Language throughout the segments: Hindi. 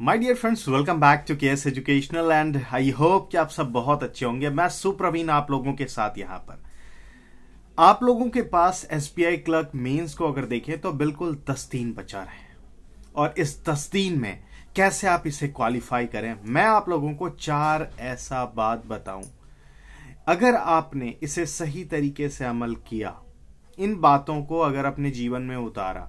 My dear friends, welcome back to KS educational and I hope कि आप सब बहुत अच्छे होंगे। मैं सुप्रवीण आप लोगों के साथ यहाँ पर। आप लोगों के पास एसबीआई क्लर्क मेंस को अगर देखें तो बिल्कुल 10 दिन बचा रहे हैं और इस 10 दिन में कैसे आप इसे क्वालिफाई करें, मैं आप लोगों को 4 ऐसा बात बताऊं। अगर आपने इसे सही तरीके से अमल किया, इन बातों को अगर अपने जीवन में उतारा,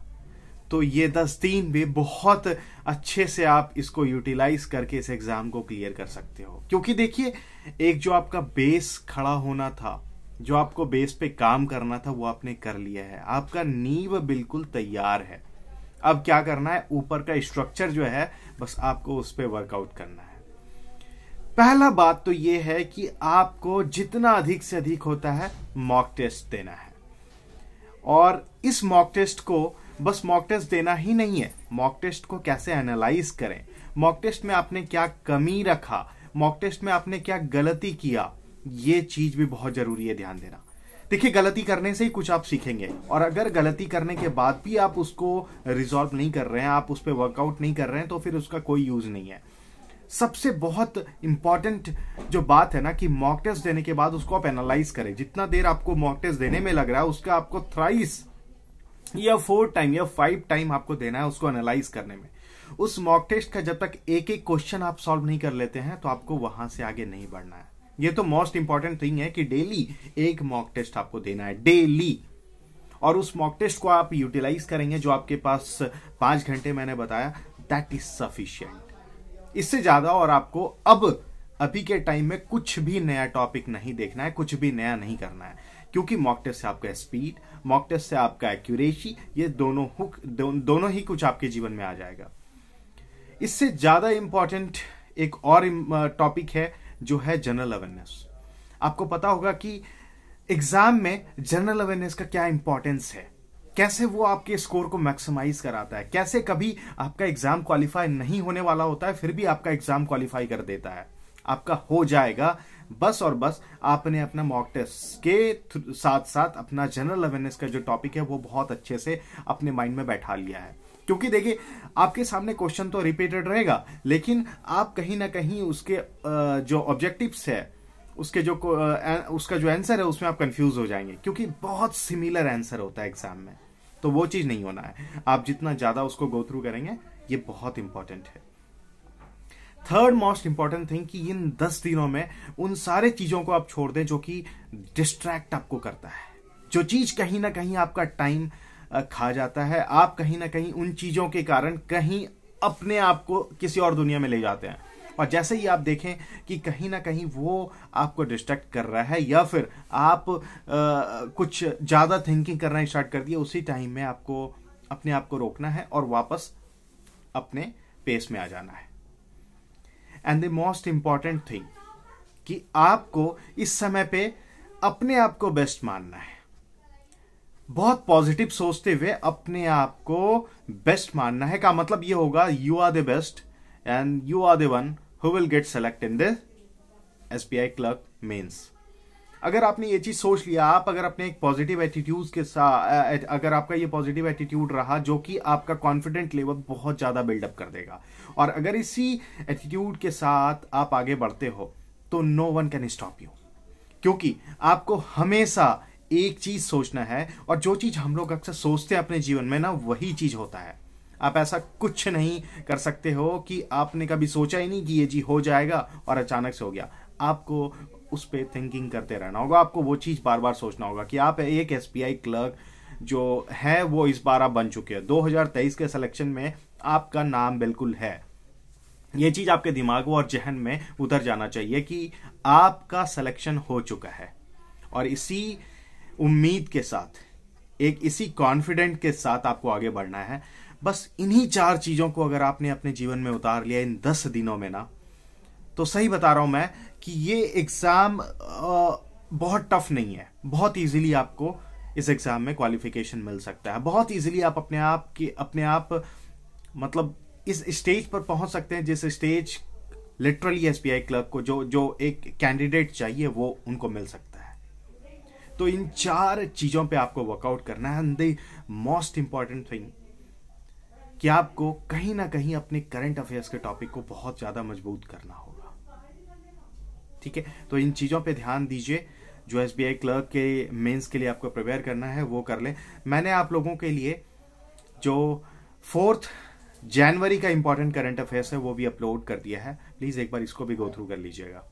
तो ये 10 दिन भी बहुत अच्छे से आप इसको यूटिलाइज करके इस एग्जाम को क्लियर कर सकते हो। क्योंकि देखिए, एक जो आपका बेस खड़ा होना था, जो आपको बेस पे काम करना था, वो आपने कर लिया है। आपका नींव बिल्कुल तैयार है। अब क्या करना है, ऊपर का स्ट्रक्चर जो है बस आपको उस पर वर्कआउट करना है। पहला बात तो ये है कि आपको जितना अधिक से अधिक होता है मॉक टेस्ट देना है। और इस मॉक टेस्ट को बस मॉक टेस्ट देना ही नहीं है, मॉक टेस्ट को कैसे एनालाइज करें, मॉक टेस्ट में आपने क्या कमी रखा, मॉक टेस्ट में आपने क्या गलती किया, ये चीज भी बहुत जरूरी है ध्यान देना। देखिए, गलती करने से ही कुछ आप सीखेंगे, और अगर गलती करने के बाद भी आप उसको रिजॉल्व नहीं कर रहे हैं, आप उस पर वर्कआउट नहीं कर रहे हैं, तो फिर उसका कोई यूज नहीं है। सबसे बहुत इंपॉर्टेंट जो बात है ना, कि मॉक टेस्ट देने के बाद उसको आप एनालाइज करें। जितना देर आपको मॉक टेस्ट देने में लग रहा है, उसका आपको थ्राइस या 4 टाइम या 5 टाइम आपको देना है उसको एनालाइज करने में। उस मॉक टेस्ट का जब तक एक एक क्वेश्चन आप सॉल्व नहीं कर लेते हैं, तो आपको वहां से आगे नहीं बढ़ना है। ये तो मोस्ट इंपॉर्टेंट थिंग है कि डेली एक मॉक टेस्ट आपको देना है, डेली। और उस मॉक टेस्ट को आप यूटिलाइज करेंगे, जो आपके पास 5 घंटे मैंने बताया, दैट इज सफिशिएंट। इससे ज्यादा और आपको अभी के टाइम में कुछ भी नया टॉपिक नहीं देखना है, कुछ भी नया नहीं करना है। क्योंकि मॉक टेस्ट से आपका स्पीड, मॉक टेस्ट से आपका एक्यूरेसी, ये दोनों ही कुछ आपके जीवन में आ जाएगा। इससे ज्यादा इंपॉर्टेंट एक और टॉपिक है, जो है जनरल अवेयरनेस। आपको पता होगा कि एग्जाम में जनरल अवेयरनेस का क्या इंपॉर्टेंस है, कैसे वो आपके स्कोर को मैक्सिमाइज कराता है, कैसे कभी आपका एग्जाम क्वालिफाई नहीं होने वाला होता है, फिर भी आपका एग्जाम क्वालिफाई कर देता है। आपका हो जाएगा, बस और बस आपने अपना मॉक टेस्ट के साथ साथ अपना जनरल अवेयरनेस का जो टॉपिक है वो बहुत अच्छे से अपने माइंड में बैठा लिया है। क्योंकि देखिए, आपके सामने क्वेश्चन तो रिपीटेड रहेगा, लेकिन आप कहीं ना कहीं उसके जो ऑब्जेक्टिव्स है, उसके जो उसका जो आंसर है, उसमें आप कंफ्यूज हो जाएंगे, क्योंकि बहुत सिमिलर आंसर होता है एग्जाम में। तो वो चीज नहीं होना है। आप जितना ज्यादा उसको गो थ्रू करेंगे, ये बहुत इंपॉर्टेंट है। थर्ड मोस्ट इंपॉर्टेंट थिंग कि इन 10 दिनों में उन सारे चीजों को आप छोड़ दें जो कि डिस्ट्रैक्ट आपको करता है, जो चीज कहीं ना कहीं आपका टाइम खा जाता है। आप कहीं ना कहीं उन चीजों के कारण कहीं अपने आप को किसी और दुनिया में ले जाते हैं, और जैसे ही आप देखें कि कहीं ना कहीं वो आपको डिस्ट्रैक्ट कर रहा है, या फिर आप कुछ ज्यादा थिंकिंग करना स्टार्ट कर दिया, उसी टाइम में आपको अपने आप को रोकना है और वापस अपने पेस में आ जाना है। And the most important thing कि आपको इस समय पे अपने आप को बेस्ट मानना है। बहुत पॉजिटिव सोचते हुए अपने आप को बेस्ट मानना है का मतलब ये होगा, you are the best and you are the one who will get select in the SBI clerk mains. अगर आपने ये चीज सोच लिया, आप अगर अपने एक पॉजिटिव एटीट्यूड के साथ, अगर आपका ये पॉजिटिव एटीट्यूड रहा, जो कि आपका कॉन्फिडेंट लेवल बहुत ज्यादा बिल्डअप कर देगा, और अगर इसी एटीट्यूड के साथ आप आगे बढ़ते हो, तो no one can stop you. क्योंकि आपको हमेशा एक चीज सोचना है, और जो चीज हम लोग अक्सर सोचते हैं अपने जीवन में ना, वही चीज होता है। आप ऐसा कुछ नहीं कर सकते हो कि आपने कभी सोचा ही नहीं कि ये जी हो जाएगा और अचानक से हो गया। आपको उस पर थिंकिंग करते रहना होगा, आपको वो चीज बार बार सोचना होगा कि आप एक एसबीआई क्लर्क जो है वो इस बार आप बन चुके हैं। 2023 के सिलेक्शन में आपका नाम बिल्कुल है। ये चीज आपके दिमाग और जहन में उतर जाना चाहिए कि आपका सिलेक्शन हो चुका है, और इसी उम्मीद के साथ, एक इसी कॉन्फिडेंट के साथ आपको आगे बढ़ना है। बस इन्हीं 4 चीजों को अगर आपने अपने जीवन में उतार लिया इन 10 दिनों में ना, तो सही बता रहा हूं मैं कि ये एग्जाम बहुत टफ नहीं है। बहुत इजीली आपको इस एग्जाम में क्वालिफिकेशन मिल सकता है। बहुत इजीली आप अपने आप मतलब इस स्टेज पर पहुंच सकते हैं, जिस स्टेज लिटरली एसबीआई क्लर्क को जो एक कैंडिडेट चाहिए वो उनको मिल सकता है। तो इन 4 चीजों पे आपको वर्कआउट करना है। And the most important thing कि आपको कहीं ना कहीं अपने करंट अफेयर्स के टॉपिक को बहुत ज्यादा मजबूत करना होगा। ठीक है, तो इन चीजों पे ध्यान दीजिए। जो एसबीआई क्लर्क के मेंस के लिए आपको प्रिपेयर करना है वो कर ले। मैंने आप लोगों के लिए जो 4 जनवरी का इंपॉर्टेंट करंट अफेयर्स है वो भी अपलोड कर दिया है, प्लीज एक बार इसको भी गो थ्रू कर लीजिएगा।